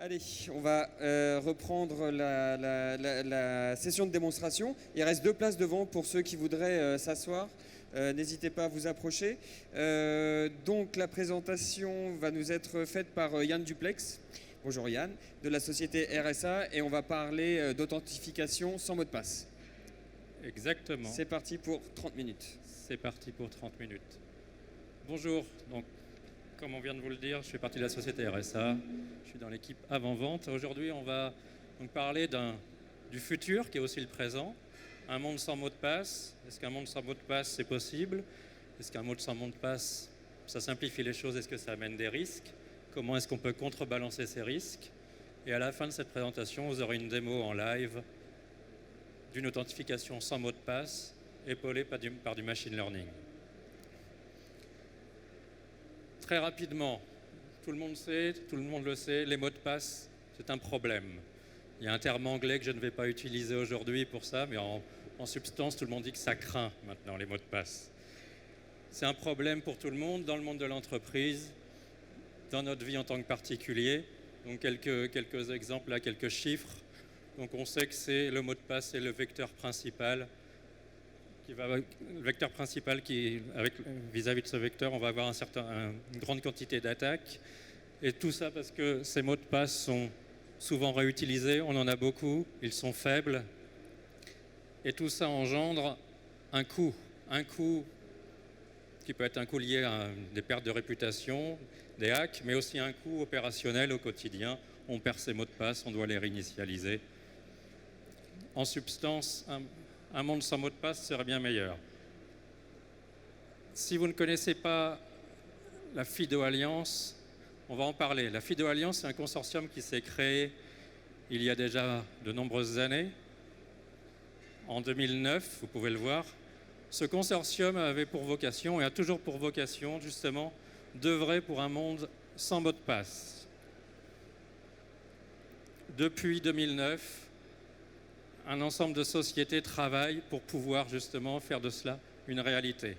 Allez, on va reprendre la session de démonstration. Il reste 2 places devant pour ceux qui voudraient s'asseoir. N'hésitez pas à vous approcher. Donc la présentation va nous être faite par Yann Duplex. Bonjour Yann, de la société RSA, et on va parler d'authentification sans mot de passe. Exactement. C'est parti pour 30 minutes. C'est parti pour 30 minutes. Bonjour, donc comme on vient de vous le dire, je fais partie de la société RSA, je suis dans l'équipe avant-vente. Aujourd'hui, on va donc parler du futur, qui est aussi le présent. Un monde sans mot de passe. Est-ce qu'un monde sans mot de passe, c'est possible? Est-ce qu'un monde sans mot de passe, ça simplifie les choses? Est-ce que ça amène des risques? Comment est-ce qu'on peut contrebalancer ces risques? Et à la fin de cette présentation, vous aurez une démo en live d'une authentification sans mot de passe, épaulée par du machine learning. Très rapidement, tout le monde le sait, les mots de passe, c'est un problème. Il y a un terme anglais que je ne vais pas utiliser aujourd'hui pour ça, mais en substance, tout le monde dit que ça craint maintenant, les mots de passe. C'est un problème pour tout le monde, dans le monde de l'entreprise, dans notre vie en tant que particulier. Donc quelques exemples là, quelques chiffres. Donc on sait que c'est le mot de passe, c'est le vecteur principal. Vis-à-vis de ce vecteur, on va avoir une grande quantité d'attaques. Et tout ça parce que ces mots de passe sont souvent réutilisés, on en a beaucoup, ils sont faibles. Et tout ça engendre un coût qui peut être un coût lié à des pertes de réputation, des hacks, mais aussi un coût opérationnel au quotidien. On perd ses mots de passe, on doit les réinitialiser. En substance, un monde sans mot de passe serait bien meilleur. Si vous ne connaissez pas la FIDO Alliance, on va en parler. La FIDO Alliance, c'est un consortium qui s'est créé il y a déjà de nombreuses années. En 2009, vous pouvez le voir. Ce consortium avait pour vocation, et a toujours pour vocation, justement, d'œuvrer pour un monde sans mot de passe. Depuis 2009, un ensemble de sociétés travaillent pour pouvoir justement faire de cela une réalité.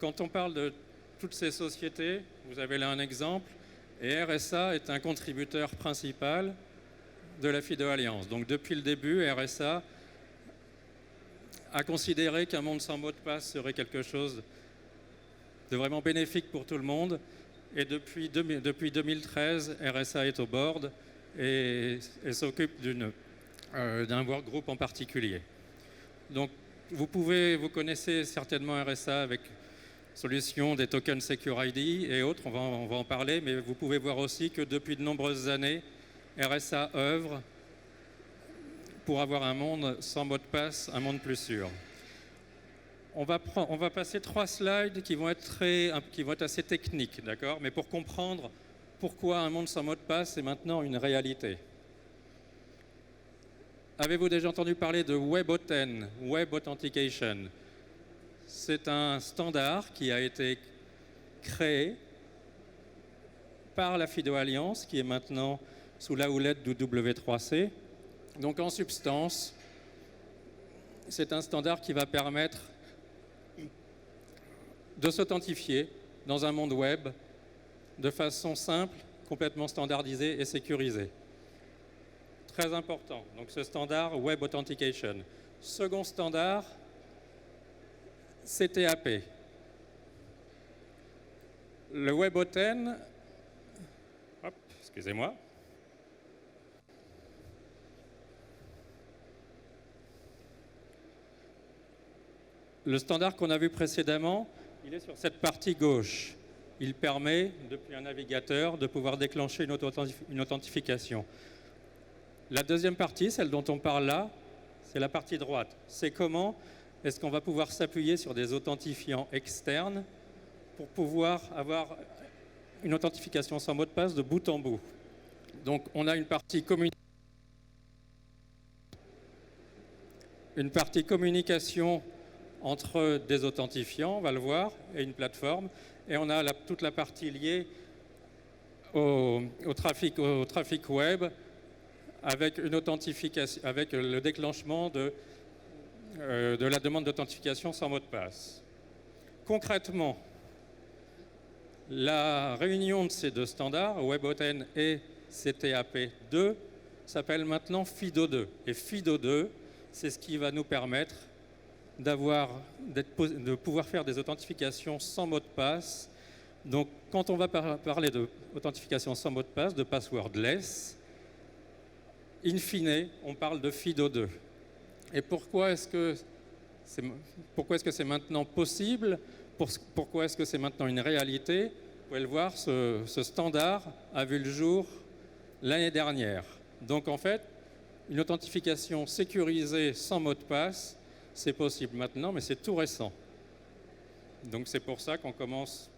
Quand on parle de toutes ces sociétés, vous avez là un exemple, et RSA est un contributeur principal de la FIDO Alliance. Donc depuis le début, RSA a considéré qu'un monde sans mot de passe serait quelque chose de vraiment bénéfique pour tout le monde. Et depuis 2013, RSA est au board et s'occupe d'un workgroup en particulier. Donc vous connaissez certainement RSA avec solution des tokens Secure ID et autres, on va en parler, mais vous pouvez voir aussi que depuis de nombreuses années, RSA œuvre pour avoir un monde sans mot de passe, un monde plus sûr. On va passer 3 slides qui vont être assez techniques, d'accord, mais pour comprendre pourquoi un monde sans mot de passe est maintenant une réalité. Avez-vous déjà entendu parler de WebAuthn, Web Authentication? C'est un standard qui a été créé par la FIDO Alliance, qui est maintenant sous la houlette du W3C. Donc en substance, c'est un standard qui va permettre de s'authentifier dans un monde web de façon simple, complètement standardisée et sécurisée. Très important. Donc ce standard, Web Authentication. Second standard, CTAP. Le WebAuthn, excusez-moi. Le standard qu'on a vu précédemment, il est sur cette partie gauche. Il permet, depuis un navigateur, de pouvoir déclencher une authentification. La deuxième partie, celle dont on parle là, c'est la partie droite. C'est comment est-ce qu'on va pouvoir s'appuyer sur des authentifiants externes pour pouvoir avoir une authentification sans mot de passe de bout en bout. Donc on a une partie communication entre des authentifiants, on va le voir, et une plateforme. Et on a toute la partie liée au trafic web avec une authentification, avec le déclenchement de la demande d'authentification sans mot de passe. Concrètement, la réunion de ces deux standards, WebAuthn et CTAP2 s'appelle maintenant FIDO2. Et FIDO2, c'est ce qui va nous permettre de pouvoir faire des authentifications sans mot de passe. Donc, quand on va parler d'authentification sans mot de passe, de passwordless, in fine, on parle de FIDO2. Et pourquoi est-ce que c'est maintenant possible? Pourquoi est-ce que c'est maintenant une réalité? Vous pouvez le voir, ce standard a vu le jour l'année dernière. Donc en fait, une authentification sécurisée sans mot de passe, c'est possible maintenant, mais c'est tout récent. Donc c'est pour ça qu'on commence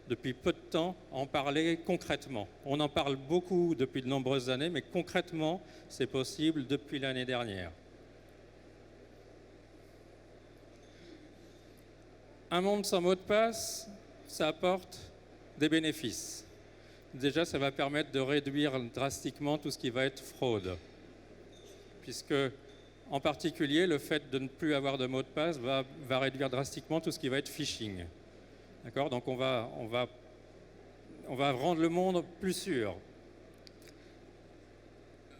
depuis peu de temps à en parler concrètement. On en parle beaucoup depuis de nombreuses années, mais concrètement, c'est possible depuis l'année dernière. Un monde sans mot de passe, ça apporte des bénéfices. Déjà, ça va permettre de réduire drastiquement tout ce qui va être fraude. Puisque, en particulier, le fait de ne plus avoir de mot de passe va réduire drastiquement tout ce qui va être phishing. D'accord? Donc on va rendre le monde plus sûr.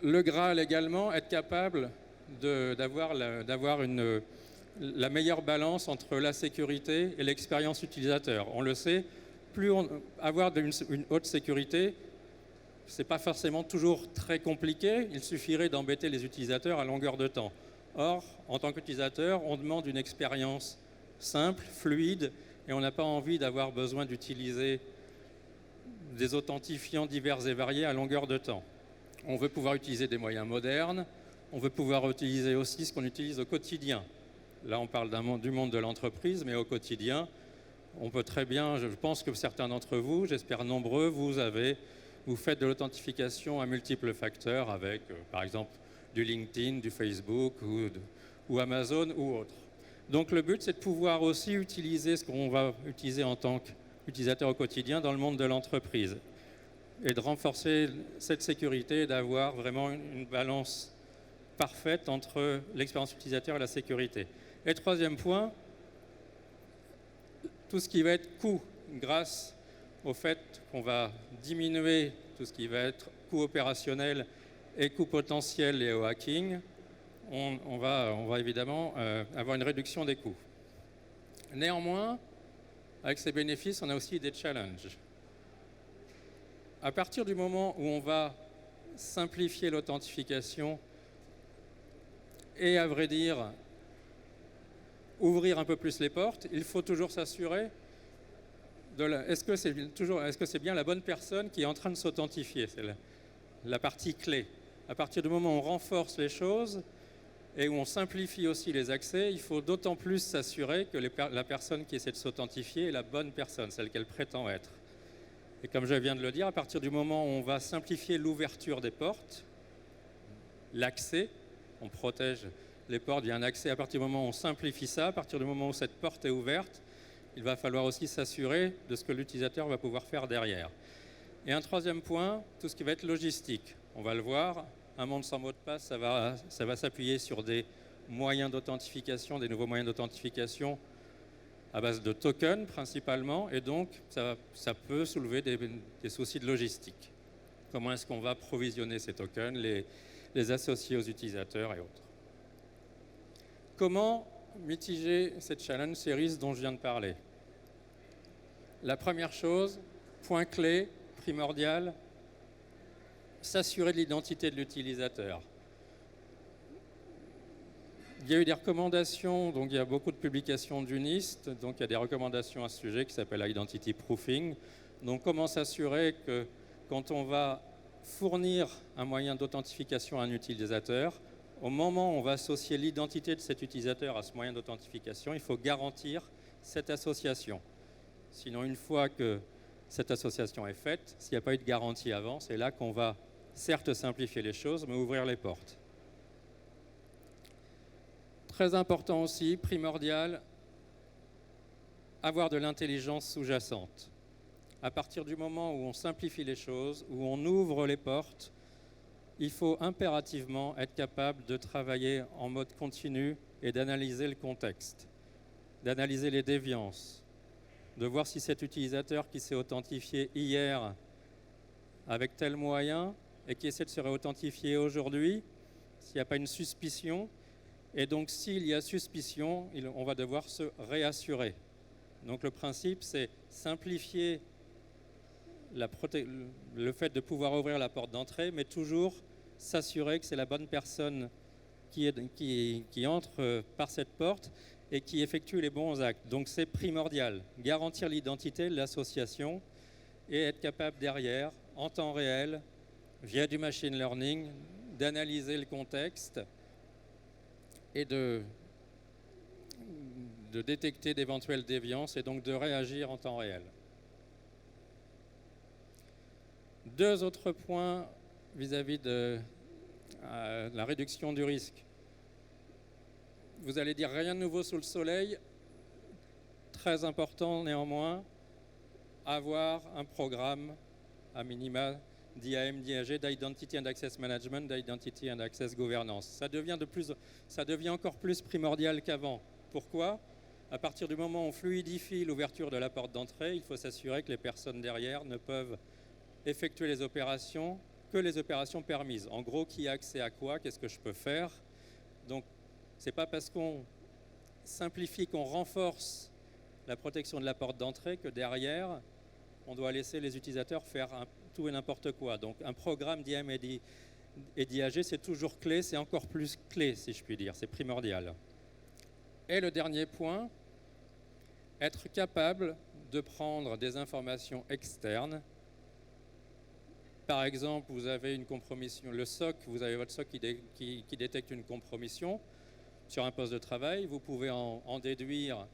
Le Graal également, être capable d'avoir la meilleure balance entre la sécurité et l'expérience utilisateur. On le sait, avoir une haute sécurité, ce n'est pas forcément toujours très compliqué. Il suffirait d'embêter les utilisateurs à longueur de temps. Or, en tant qu'utilisateur, on demande une expérience simple, fluide, et on n'a pas envie d'avoir besoin d'utiliser des authentifiants divers et variés à longueur de temps. On veut pouvoir utiliser des moyens modernes, on veut pouvoir utiliser aussi ce qu'on utilise au quotidien. Là, on parle du monde de l'entreprise, mais au quotidien, on peut très bien, je pense que certains d'entre vous, j'espère nombreux, vous faites de l'authentification à multiples facteurs avec, par exemple, du LinkedIn, du Facebook ou Amazon ou autre. Donc le but, c'est de pouvoir aussi utiliser ce qu'on va utiliser en tant qu'utilisateur au quotidien dans le monde de l'entreprise et de renforcer cette sécurité et d'avoir vraiment une balance parfaite entre l'expérience utilisateur et la sécurité. Et troisième point, tout ce qui va être coût, grâce au fait qu'on va diminuer tout ce qui va être coût opérationnel et coût potentiel lié au hacking, on va évidemment avoir une réduction des coûts. Néanmoins, avec ces bénéfices, on a aussi des challenges. À partir du moment où on va simplifier l'authentification et, à vrai dire, ouvrir un peu plus les portes, il faut toujours s'assurer est-ce que c'est bien la bonne personne qui est en train de s'authentifier? C'est la partie clé. À partir du moment où on renforce les choses et où on simplifie aussi les accès, il faut d'autant plus s'assurer que la personne qui essaie de s'authentifier est la bonne personne, celle qu'elle prétend être. Et comme je viens de le dire, à partir du moment où on va simplifier l'ouverture des portes, l'accès, on protège les portes, il y a un accès. À partir du moment où on simplifie ça, à partir du moment où cette porte est ouverte, il va falloir aussi s'assurer de ce que l'utilisateur va pouvoir faire derrière. Et un troisième point, tout ce qui va être logistique. On va le voir, un monde sans mot de passe, ça va s'appuyer sur des moyens d'authentification, des nouveaux moyens d'authentification à base de tokens principalement, et donc ça peut soulever des soucis de logistique. Comment est-ce qu'on va provisionner ces tokens, les associer aux utilisateurs et autres. Comment mitiger cette challenge, ces risques dont je viens de parler? La première chose, point clé, primordial, s'assurer de l'identité de l'utilisateur. Il y a eu des recommandations, donc il y a beaucoup de publications du NIST, donc il y a des recommandations à ce sujet qui s'appelle Identity Proofing. Donc comment s'assurer que quand on va fournir un moyen d'authentification à un utilisateur, au moment où on va associer l'identité de cet utilisateur à ce moyen d'authentification, il faut garantir cette association. Sinon, une fois que cette association est faite, s'il n'y a pas eu de garantie avant, c'est là qu'on va certes simplifier les choses, mais ouvrir les portes. Très important aussi, primordial, avoir de l'intelligence sous-jacente. À partir du moment où on simplifie les choses, où on ouvre les portes, il faut impérativement être capable de travailler en mode continu et d'analyser le contexte, d'analyser les déviances, de voir si cet utilisateur qui s'est authentifié hier avec tel moyen et qui essaie de se réauthentifier aujourd'hui, s'il n'y a pas une suspicion. Et donc, s'il y a suspicion, on va devoir se réassurer. Donc, le principe, c'est simplifier le fait de pouvoir ouvrir la porte d'entrée, mais toujours s'assurer que c'est la bonne personne qui entre par cette porte et qui effectue les bons actes. Donc, c'est primordial. Garantir l'identité de l'association et être capable derrière, en temps réel, via du machine learning, d'analyser le contexte et de détecter d'éventuelles déviances et donc de réagir en temps réel. Deux autres points vis-à-vis de la réduction du risque. Vous allez dire rien de nouveau sous le soleil. Très important néanmoins, avoir un programme à minima d'IAM, d'IAG, d'Identity and Access Management, d'Identity and Access Governance. Ça devient encore plus primordial qu'avant. Pourquoi ? À partir du moment où on fluidifie l'ouverture de la porte d'entrée, il faut s'assurer que les personnes derrière ne peuvent effectuer les opérations que les opérations permises. En gros, qui a accès à quoi ? Qu'est-ce que je peux faire ? Donc, ce n'est pas parce qu'on simplifie, qu'on renforce la protection de la porte d'entrée que derrière, on doit laisser les utilisateurs faire tout et n'importe quoi. Donc, un programme d'IAM et d'IAG, c'est toujours clé, c'est encore plus clé, si je puis dire, c'est primordial. Et le dernier point, être capable de prendre des informations externes. Par exemple, vous avez une compromission, le SOC, vous avez votre SOC qui détecte une compromission sur un poste de travail. Vous pouvez en déduire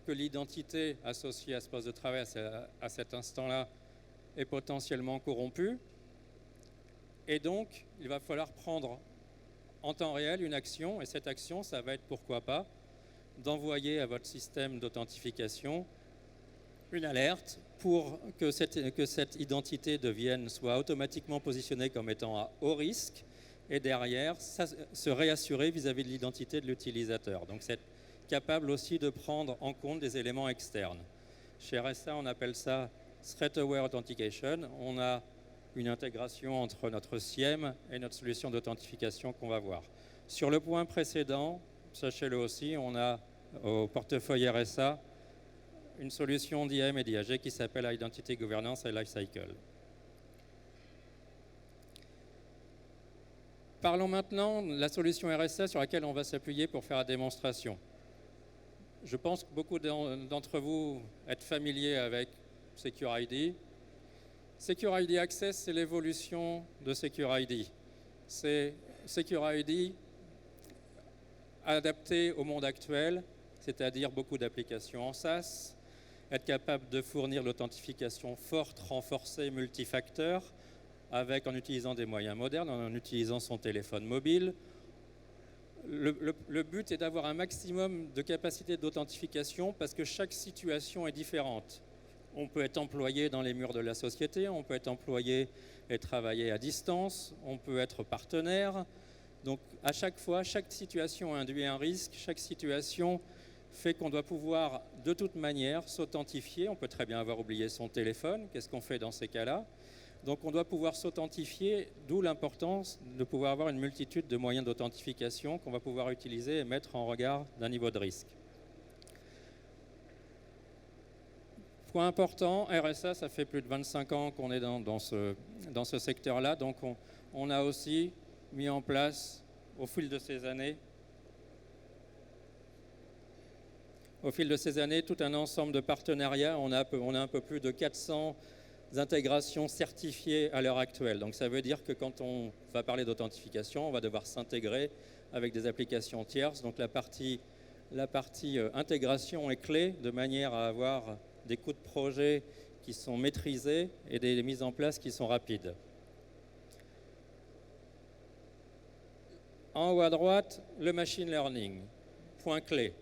que l'identité associée à ce poste de travail à cet instant-là est potentiellement corrompue. Et donc, il va falloir prendre en temps réel une action. Et cette action, ça va être pourquoi pas d'envoyer à votre système d'authentification une alerte pour que cette identité soit automatiquement positionnée comme étant à haut risque et derrière se réassurer vis-à-vis de l'identité de l'utilisateur. Donc c'est capable aussi de prendre en compte des éléments externes. Chez RSA, on appelle ça Threat Aware Authentication. On a une intégration entre notre SIEM et notre solution d'authentification qu'on va voir. Sur le point précédent, sachez-le aussi, on a au portefeuille RSA une solution d'IAM et d'IAG qui s'appelle Identity Governance et Lifecycle. Parlons maintenant de la solution RSA sur laquelle on va s'appuyer pour faire la démonstration. Je pense que beaucoup d'entre vous êtes familiers avec SecurID. SecurID Access, c'est l'évolution de SecurID. C'est SecurID adapté au monde actuel, c'est-à-dire beaucoup d'applications en SaaS, être capable de fournir l'authentification forte, renforcée, multifacteur, en utilisant des moyens modernes, en utilisant son téléphone mobile. Le but est d'avoir un maximum de capacité d'authentification parce que chaque situation est différente. On peut être employé dans les murs de la société, on peut être employé et travailler à distance, on peut être partenaire. Donc à chaque fois, chaque situation induit un risque, chaque situation fait qu'on doit pouvoir de toute manière s'authentifier. On peut très bien avoir oublié son téléphone, qu'est-ce qu'on fait dans ces cas-là ? Donc on doit pouvoir s'authentifier, d'où l'importance de pouvoir avoir une multitude de moyens d'authentification qu'on va pouvoir utiliser et mettre en regard d'un niveau de risque. Point important, RSA, ça fait plus de 25 ans qu'on est dans ce secteur-là, donc on a aussi mis en place au fil de ces années tout un ensemble de partenariats. On a un peu plus de 400 intégrations certifiées à l'heure actuelle. Donc ça veut dire que quand on va parler d'authentification, on va devoir s'intégrer avec des applications tierces. Donc la partie intégration est clé de manière à avoir des coûts de projet qui sont maîtrisés et des mises en place qui sont rapides. En haut à droite, le machine learning, point clé.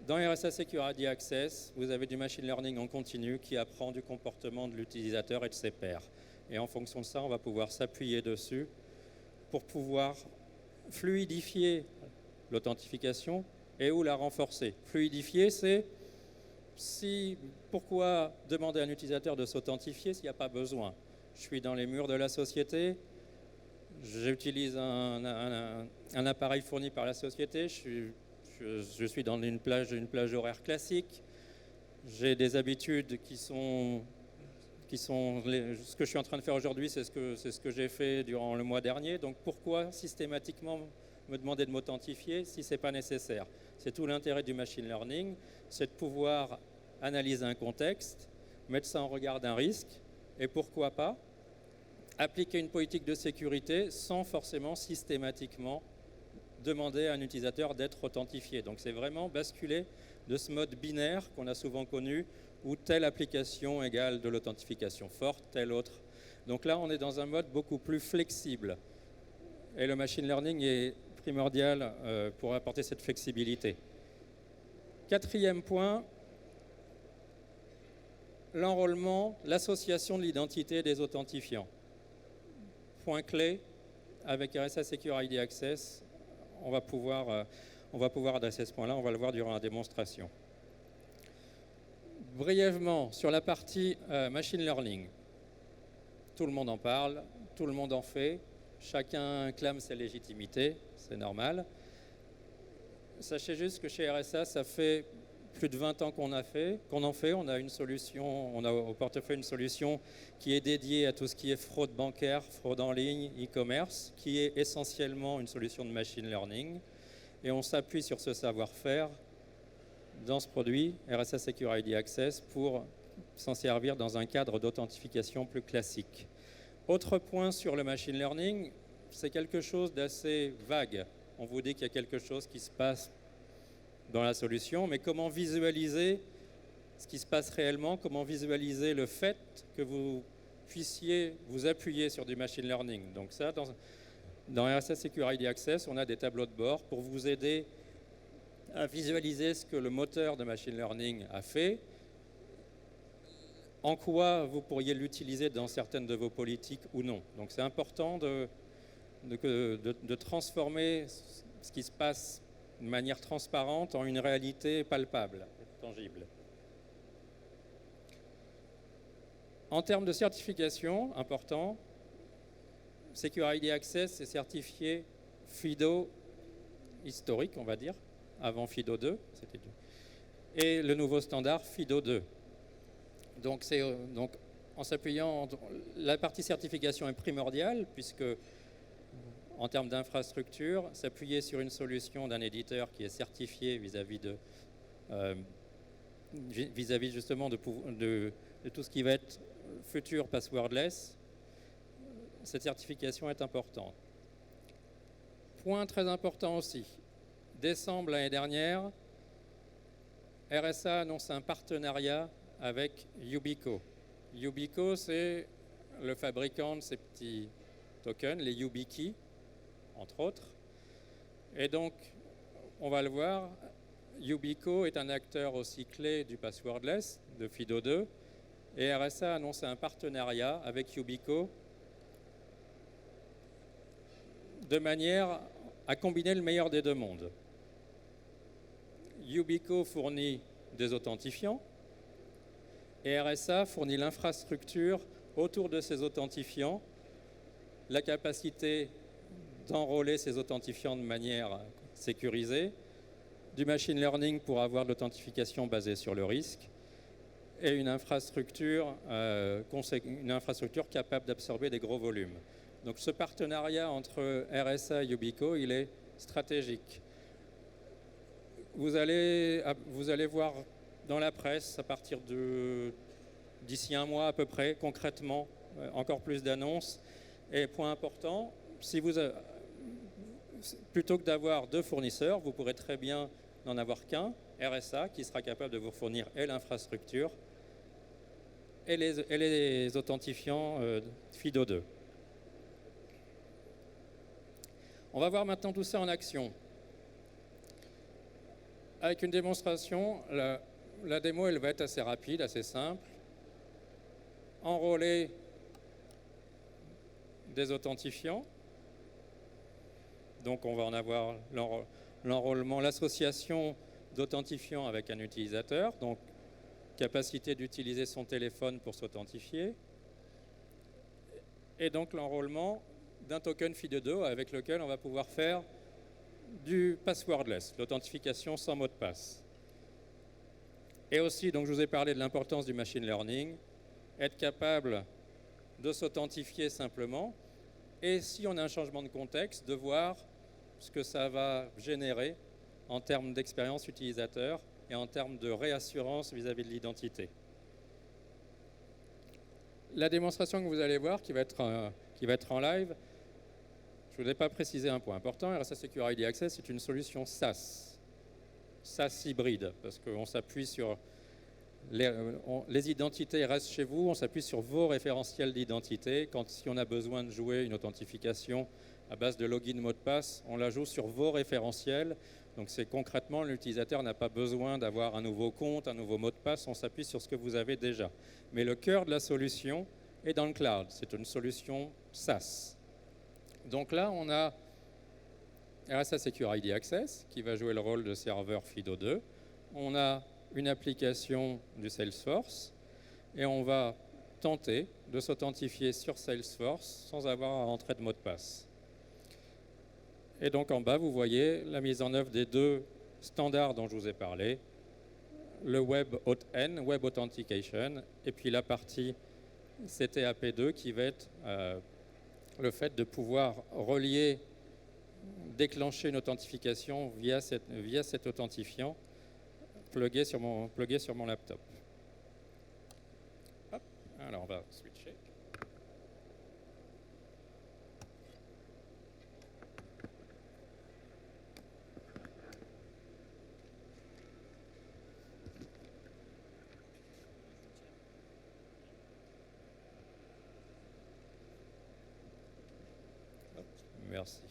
Dans RSA Security Access, vous avez du machine learning en continu qui apprend du comportement de l'utilisateur et de ses pairs. Et en fonction de ça, on va pouvoir s'appuyer dessus pour pouvoir fluidifier l'authentification et ou la renforcer. Fluidifier, c'est pourquoi demander à un utilisateur de s'authentifier s'il n'y a pas besoin ? Je suis dans les murs de la société, J'utilise un appareil fourni par la société. Je suis dans une plage horaire classique. J'ai des habitudes qui sont ce que je suis en train de faire aujourd'hui, c'est ce que j'ai fait durant le mois dernier. Donc pourquoi systématiquement me demander de m'authentifier si ce n'est pas nécessaire? C'est tout l'intérêt du machine learning, c'est de pouvoir analyser un contexte, mettre ça en regard d'un risque, et pourquoi pas appliquer une politique de sécurité sans forcément systématiquement demander à un utilisateur d'être authentifié. Donc c'est vraiment basculer de ce mode binaire qu'on a souvent connu, où telle application égale de l'authentification forte, telle autre. Donc là, on est dans un mode beaucoup plus flexible. Et le machine learning est primordial pour apporter cette flexibilité. Quatrième point, l'enrôlement, l'association de l'identité des authentifiants. Point clé, avec RSA Secure ID Access, on va pouvoir adresser ce point-là, on va le voir durant la démonstration. Brièvement, sur la partie machine learning, tout le monde en parle, tout le monde en fait, chacun clame sa légitimité, c'est normal. Sachez juste que chez RSA, ça fait plus de 20 ans qu'on en fait. On a une solution, on a au portefeuille une solution qui est dédiée à tout ce qui est fraude bancaire, fraude en ligne, e-commerce, qui est essentiellement une solution de machine learning. Et on s'appuie sur ce savoir-faire dans ce produit, RSA Secure ID Access, pour s'en servir dans un cadre d'authentification plus classique. Autre point sur le machine learning, c'est quelque chose d'assez vague. On vous dit qu'il y a quelque chose qui se passe dans la solution, mais comment visualiser ce qui se passe réellement, comment visualiser le fait que vous puissiez vous appuyer sur du machine learning. Donc ça, dans RSA Secure ID Access, on a des tableaux de bord pour vous aider à visualiser ce que le moteur de machine learning a fait, en quoi vous pourriez l'utiliser dans certaines de vos politiques ou non. Donc c'est important de transformer ce qui se passe de manière transparente en une réalité palpable, tangible. En termes de certification, important, Secure ID Access est certifié FIDO historique, on va dire, avant FIDO 2, c'était 2, et le nouveau standard FIDO 2. Donc en s'appuyant, la partie certification est primordiale, puisque en termes d'infrastructure, s'appuyer sur une solution d'un éditeur qui est certifié vis-à-vis justement de tout ce qui va être futur passwordless, cette certification est importante. Point très important aussi, décembre l'année dernière, RSA annonce un partenariat avec Yubico. Yubico, c'est le fabricant de ces petits tokens, les YubiKey, entre autres. Et donc, on va le voir, Yubico est un acteur aussi clé du passwordless, de FIDO 2, et RSA a annoncé un partenariat avec Yubico de manière à combiner le meilleur des deux mondes. Yubico fournit des authentifiants et RSA fournit l'infrastructure autour de ces authentifiants, la capacité d'enrôler ces authentifiants de manière sécurisée, du machine learning pour avoir de l'authentification basée sur le risque et une infrastructure capable d'absorber des gros volumes. Donc ce partenariat entre RSA et Yubico, il est stratégique. Vous allez voir dans la presse, à partir d'ici un mois à peu près, concrètement, encore plus d'annonces. Et point important, plutôt que d'avoir deux fournisseurs, vous pourrez très bien n'en avoir qu'un, RSA, qui sera capable de vous fournir et l'infrastructure et les authentifiants FIDO 2. On va voir maintenant tout ça en action. Avec une démonstration, la démo elle va être assez rapide, assez simple. Enrôler des authentifiants. Donc on va en avoir l'enrôlement, l'association d'authentifiants avec un utilisateur, donc capacité d'utiliser son téléphone pour s'authentifier. Et donc l'enrôlement d'un token FIDO2 avec lequel on va pouvoir faire du passwordless, l'authentification sans mot de passe. Et aussi, donc je vous ai parlé de l'importance du machine learning, être capable de s'authentifier simplement, et si on a un changement de contexte, de voir ce que ça va générer en termes d'expérience utilisateur et en termes de réassurance vis-à-vis de l'identité. La démonstration que vous allez voir, qui va être en live, je ne voudrais pas préciser un point important. RSA Secure ID Access est une solution SaaS hybride, parce qu'on s'appuie sur les identités restent chez vous, on s'appuie sur vos référentiels d'identité. Si on a besoin de jouer une authentification à base de login mot de passe, on la joue sur vos référentiels. Donc c'est concrètement, l'utilisateur n'a pas besoin d'avoir un nouveau compte, un nouveau mot de passe, on s'appuie sur ce que vous avez déjà. Mais le cœur de la solution est dans le cloud, c'est une solution SaaS. Donc là, on a RSA Secure ID Access qui va jouer le rôle de serveur FIDO2. On a une application du Salesforce et on va tenter de s'authentifier sur Salesforce sans avoir à rentrer de mot de passe. Et donc en bas, vous voyez la mise en œuvre des deux standards dont je vous ai parlé, le Web Authn, Web Authentication, et puis la partie CTAP2 qui va être le fait de pouvoir relier, déclencher une authentification via cet authentifiant plugué sur mon laptop. Hop. Alors on va switcher. Merci.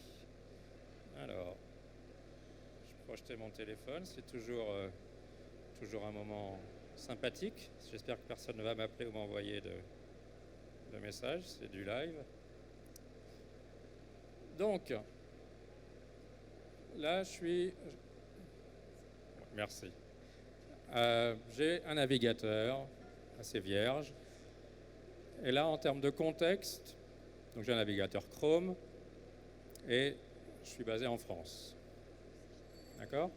Alors, je projetais mon téléphone, c'est toujours un moment sympathique. J'espère que personne ne va m'appeler ou m'envoyer de messages, c'est du live. Donc, là, je suis... Merci. J'ai un navigateur assez vierge. Et là, en termes de contexte, donc j'ai un navigateur Chrome et je suis basé en France. D'accord ?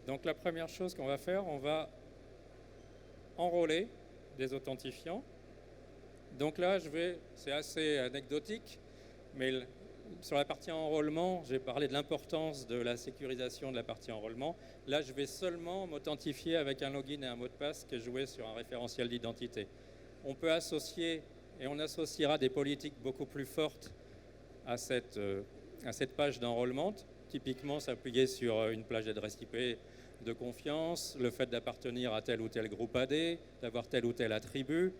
Donc la première chose qu'on va faire, on va enrôler des authentifiants. Donc là, c'est assez anecdotique, mais sur la partie enrôlement, j'ai parlé de l'importance de la sécurisation de la partie enrôlement. Là, je vais seulement m'authentifier avec un login et un mot de passe qui est joué sur un référentiel d'identité. On peut associer, et on associera des politiques beaucoup plus fortes à cette page d'enrôlement, typiquement s'appuyer sur une plage d'adresse IP de confiance, le fait d'appartenir à tel ou tel groupe AD, d'avoir tel ou tel attribut,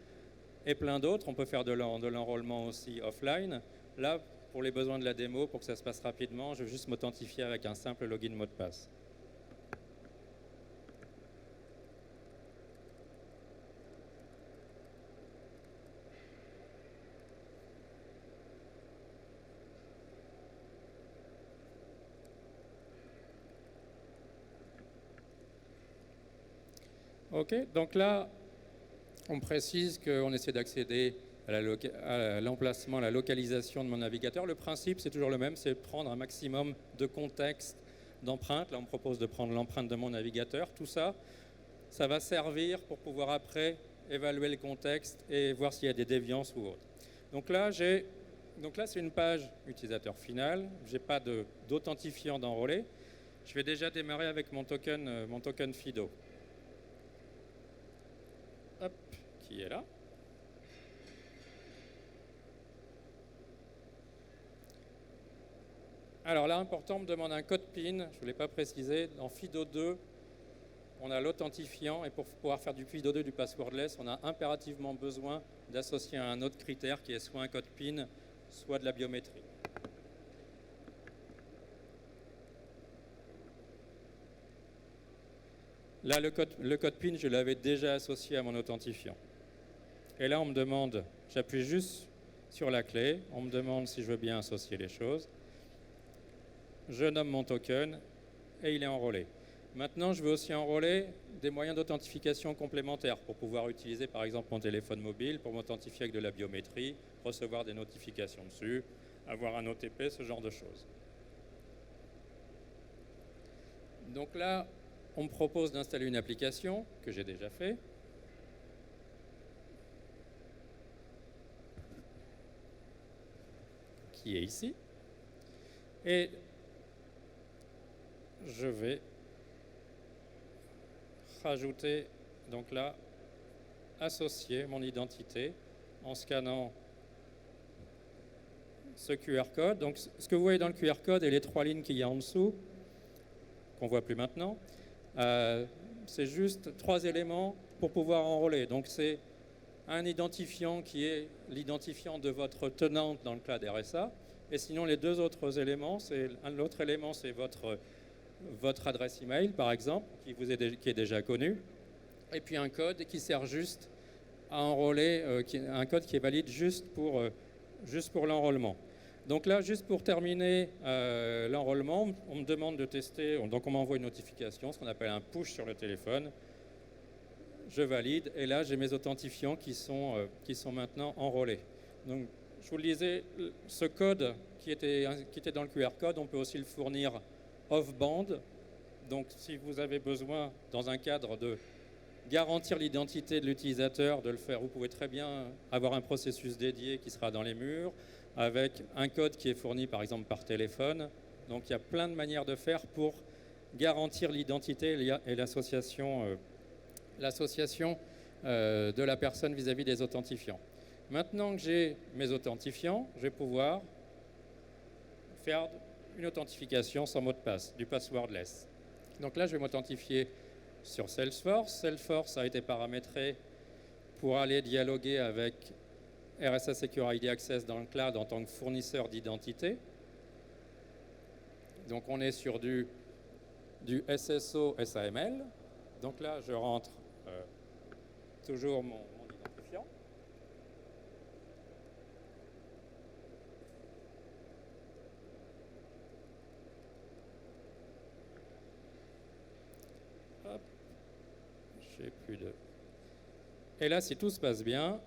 et plein d'autres. On peut faire de l'enrôlement aussi offline. Là, pour les besoins de la démo, pour que ça se passe rapidement, je vais juste m'authentifier avec un simple login mot de passe. Ok, donc là, on précise qu'on essaie d'accéder à l'emplacement, à la localisation de mon navigateur. Le principe, c'est toujours le même, c'est prendre un maximum de contexte d'empreinte. Là, on me propose de prendre l'empreinte de mon navigateur. Tout ça, ça va servir pour pouvoir après évaluer le contexte et voir s'il y a des déviances ou autre. Donc là, c'est une page utilisateur final. Je n'ai pas d'authentifiant d'enrôlé. Je vais déjà démarrer avec mon token FIDO. Hop, qui est là. Alors là, important, on me demande un code PIN, je ne vous l'ai pas précisé. Dans FIDO2, on a l'authentifiant et pour pouvoir faire du FIDO2, du passwordless, on a impérativement besoin d'associer à un autre critère qui est soit un code PIN, soit de la biométrie. Là, le code PIN, je l'avais déjà associé à mon authentifiant. Et là, on me demande, j'appuie juste sur la clé, on me demande si je veux bien associer les choses. Je nomme mon token et il est enrôlé. Maintenant, je veux aussi enrôler des moyens d'authentification complémentaires pour pouvoir utiliser, par exemple, mon téléphone mobile pour m'authentifier avec de la biométrie, recevoir des notifications dessus, avoir un OTP, ce genre de choses. Donc là, on me propose d'installer une application que j'ai déjà fait. Qui est ici. Et je vais rajouter, donc là, associer mon identité en scannant ce QR code. Donc ce que vous voyez dans le QR code et les 3 lignes qu'il y a en dessous, qu'on ne voit plus maintenant, c'est juste 3 éléments pour pouvoir enrôler. Donc c'est un identifiant qui est l'identifiant de votre tenante dans le cloud RSA. Et sinon, les 2 autres éléments, l'autre élément, c'est votre adresse email, par exemple, qui est déjà connue. Et puis un code qui sert juste à enrôler, un code qui est valide juste pour l'enrôlement. Donc là, juste pour terminer l'enrôlement, on me demande de tester, donc on m'envoie une notification, ce qu'on appelle un push sur le téléphone. Je valide, et là, j'ai mes authentifiants qui sont maintenant enrôlés. Donc, je vous le disais, ce code qui était dans le QR code, on peut aussi le fournir off-band. Donc, si vous avez besoin, dans un cadre de garantir l'identité de l'utilisateur, de le faire, vous pouvez très bien avoir un processus dédié qui sera dans les murs, avec un code qui est fourni, par exemple, par téléphone. Donc, il y a plein de manières de faire pour garantir l'identité et l'association de la personne vis-à-vis des authentifiants. Maintenant que j'ai mes authentifiants, je vais pouvoir faire une authentification sans mot de passe, du passwordless. Donc là, je vais m'authentifier sur Salesforce. Salesforce a été paramétré pour aller dialoguer avec RSA Secure ID Access dans le cloud en tant que fournisseur d'identité. Donc on est sur du SSO SAML. Donc là, je rentre toujours mon identifiant. Hop. J'ai plus de... Et là, si tout se passe bien,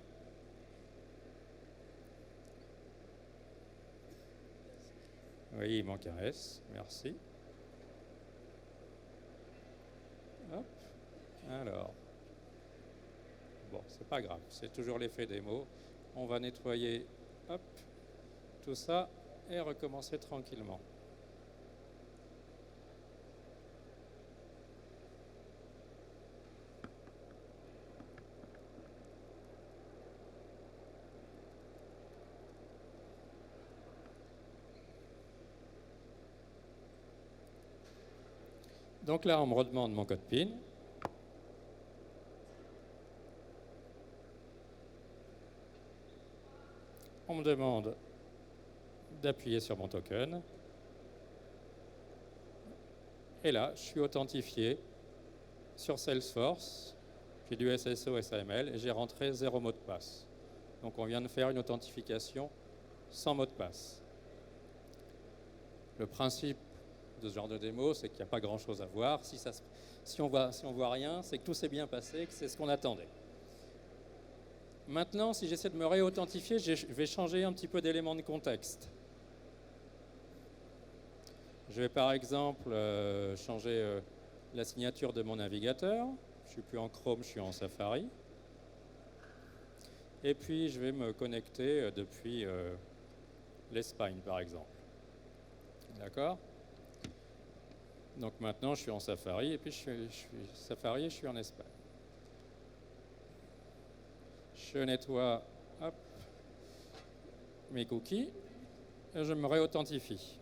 oui, il manque un S, merci. Hop. Alors, bon, c'est pas grave, c'est toujours l'effet démo. On va nettoyer, hop, tout ça et recommencer tranquillement. Donc là, on me redemande mon code PIN. On me demande d'appuyer sur mon token. Et là, je suis authentifié sur Salesforce. J'ai du SSO SAML et j'ai rentré 0 mot de passe. Donc on vient de faire une authentification sans mot de passe. Le principe de ce genre de démo, c'est qu'il n'y a pas grand-chose à voir. Si on voit rien, c'est que tout s'est bien passé, que c'est ce qu'on attendait. Maintenant, si j'essaie de me réauthentifier, je vais changer un petit peu d'élément de contexte. Je vais par exemple changer la signature de mon navigateur. Je ne suis plus en Chrome, je suis en Safari. Et puis, je vais me connecter depuis l'Espagne, par exemple. D'accord ? Donc maintenant, je suis en Safari et puis je suis en Espagne. Je nettoie mes cookies et je me réauthentifie.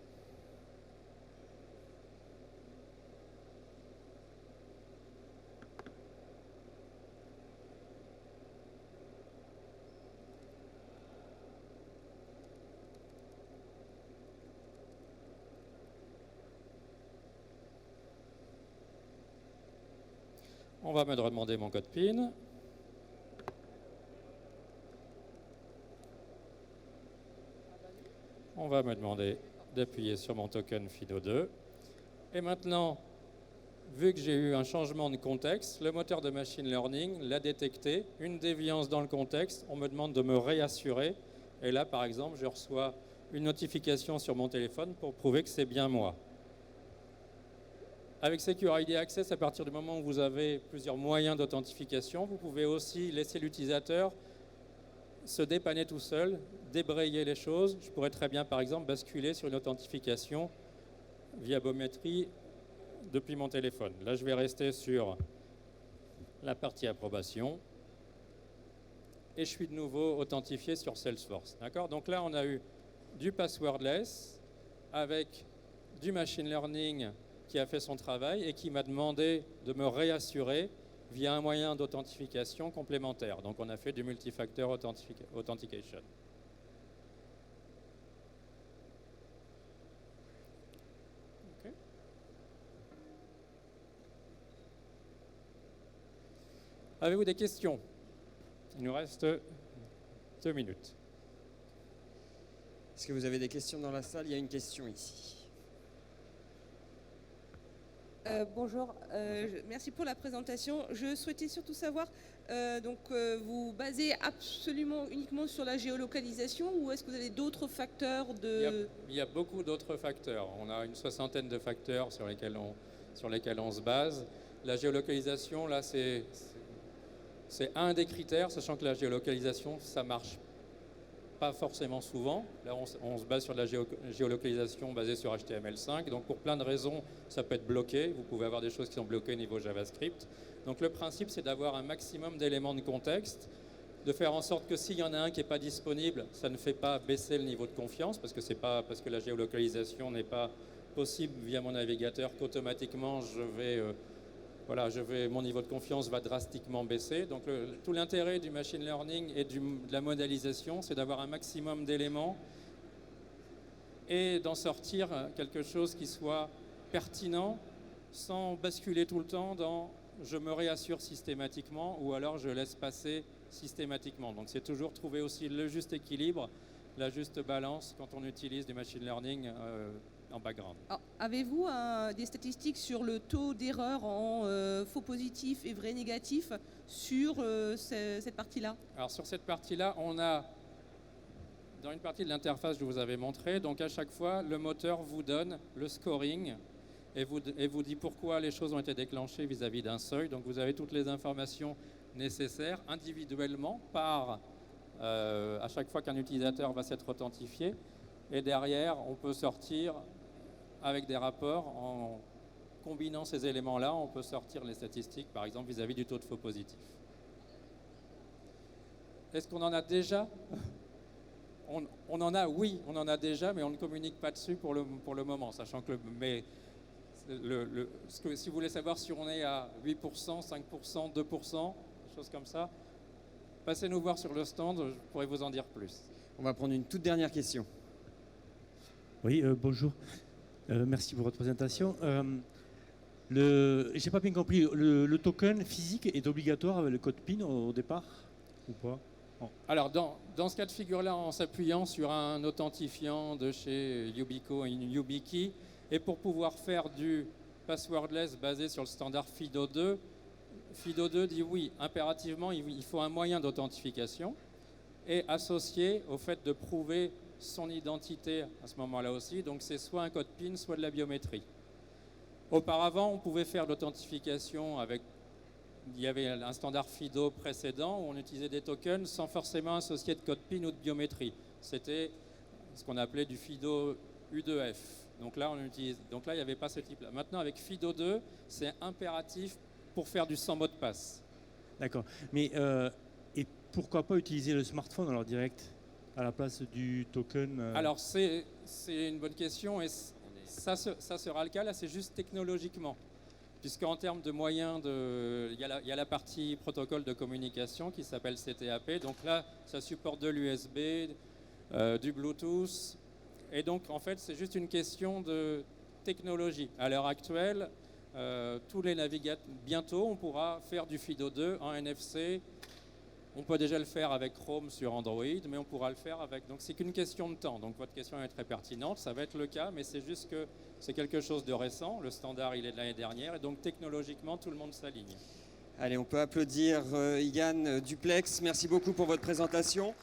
On va me demander mon code PIN. On va me demander d'appuyer sur mon token FIDO2. Et maintenant, vu que j'ai eu un changement de contexte, le moteur de machine learning l'a détecté, une déviance dans le contexte, on me demande de me réassurer. Et là, par exemple, je reçois une notification sur mon téléphone pour prouver que c'est bien moi. Avec Secure ID Access, à partir du moment où vous avez plusieurs moyens d'authentification, vous pouvez aussi laisser l'utilisateur se dépanner tout seul, débrayer les choses. Je pourrais très bien, par exemple, basculer sur une authentification via biométrie depuis mon téléphone. Là, je vais rester sur la partie approbation et je suis de nouveau authentifié sur Salesforce. D'accord ? Donc là, on a eu du passwordless avec du machine learning qui a fait son travail et qui m'a demandé de me réassurer via un moyen d'authentification complémentaire. Donc on a fait du multifactor authentication. Okay. Avez-vous des questions? Il nous reste 2 minutes. Est-ce que vous avez des questions dans la salle? Il y a une question ici. Bonjour, merci pour la présentation. Je souhaitais surtout savoir, vous basez absolument uniquement sur la géolocalisation ou est-ce que vous avez d'autres facteurs de... Il y a beaucoup d'autres facteurs. On a une 60aine de facteurs sur lesquels on se base. La géolocalisation, là, c'est un des critères, sachant que la géolocalisation, ça marche pas forcément souvent. Là, on se base sur de la géolocalisation basée sur HTML5. Donc, pour plein de raisons, ça peut être bloqué. Vous pouvez avoir des choses qui sont bloquées au niveau JavaScript. Donc, le principe, c'est d'avoir un maximum d'éléments de contexte, de faire en sorte que s'il y en a un qui n'est pas disponible, ça ne fait pas baisser le niveau de confiance, parce que c'est pas parce que la géolocalisation n'est pas possible via mon navigateur qu'automatiquement, mon niveau de confiance va drastiquement baisser. Donc tout l'intérêt du machine learning et de la modélisation, c'est d'avoir un maximum d'éléments et d'en sortir quelque chose qui soit pertinent sans basculer tout le temps dans je me réassure systématiquement ou alors je laisse passer systématiquement. Donc c'est toujours trouver aussi le juste équilibre, la juste balance quand on utilise du machine learning en background. Avez-vous des statistiques sur le taux d'erreur en faux positif et vrai négatif sur cette partie-là? Alors sur cette partie-là, on a, dans une partie de l'interface que je vous avais montré, donc à chaque fois, le moteur vous donne le scoring et vous dit pourquoi les choses ont été déclenchées vis-à-vis d'un seuil. Donc vous avez toutes les informations nécessaires individuellement à chaque fois qu'un utilisateur va s'être authentifié. Et derrière, on peut sortir avec des rapports, en combinant ces éléments-là, on peut sortir les statistiques, par exemple, vis-à-vis du taux de faux positif. Est-ce qu'on en a déjà? On en a, oui, on en a déjà, mais on ne communique pas dessus pour le moment, sachant que si vous voulez savoir si on est à 8%, 5%, 2%, des choses comme ça, passez nous voir sur le stand, je pourrais vous en dire plus. On va prendre une toute dernière question. Oui, bonjour. Merci pour votre présentation. J'ai pas bien compris, le token physique est obligatoire avec le code PIN au départ ou pas? Alors, dans ce cas de figure-là, en s'appuyant sur un authentifiant de chez Yubico et YubiKey, et pour pouvoir faire du passwordless basé sur le standard FIDO2, FIDO2 dit oui, impérativement, il faut un moyen d'authentification et associé au fait de prouver son identité à ce moment-là aussi. Donc, c'est soit un code PIN, soit de la biométrie. Auparavant, on pouvait faire l'authentification avec... Il y avait un standard FIDO précédent où on utilisait des tokens sans forcément associer de code PIN ou de biométrie. C'était ce qu'on appelait du FIDO U2F. Donc là, il n'y avait pas ce type-là. Maintenant, avec FIDO2, c'est impératif pour faire du sans mot de passe. D'accord. Mais et pourquoi pas utiliser le smartphone alors direct à la place du token Alors, c'est une bonne question et ça sera le cas. Là, c'est juste technologiquement. Puisqu'en termes de moyens, il y a la partie protocole de communication qui s'appelle CTAP. Donc là, ça supporte de l'USB, du Bluetooth. Et donc, en fait, c'est juste une question de technologie. À l'heure actuelle, tous les navigateurs, bientôt, on pourra faire du FIDO2 en NFC. On peut déjà le faire avec Chrome sur Android, mais on pourra le faire avec... Donc, c'est qu'une question de temps. Donc, votre question est très pertinente. Ça va être le cas, mais c'est juste que c'est quelque chose de récent. Le standard, il est de l'année dernière. Et donc, technologiquement, tout le monde s'aligne. Allez, on peut applaudir Igan Duplex. Merci beaucoup pour votre présentation.